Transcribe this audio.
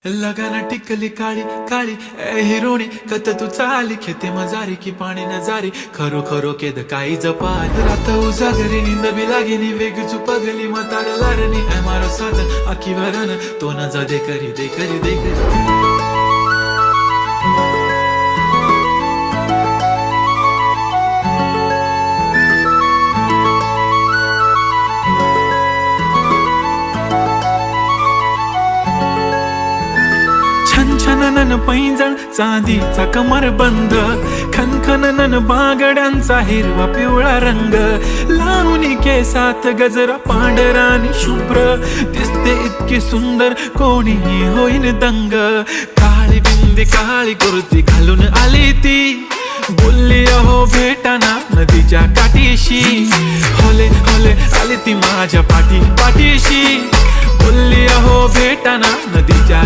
लगाना टिकली काळी काळी ए हिरोणी कत तू चाली खेते मजारी की पाणी नजारी खरो खरो केद काही जपाल रात उजागरी निंद बी लागेनी वेग चुपगली मतार लारणी ए मारो साजन आखी भरन तो न जा दे करी दे करी दे करी छनछनन पैंजण चांदीचा कमर बंद खनखनन बागड्यांचा हिरवा पिवळा रंग लावणी केसात गजरा पांढरा आणि शुभ्र दिसते इतकी सुंदर कोणीही होईन दंग काळी बिंदी काळी कुर्ती घालून आली ती बोलली अहो भेटाना नदीच्या काठीशी होले होले आली ती माझ्या पाठीशी बोलली अहो भेटाना नदीच्या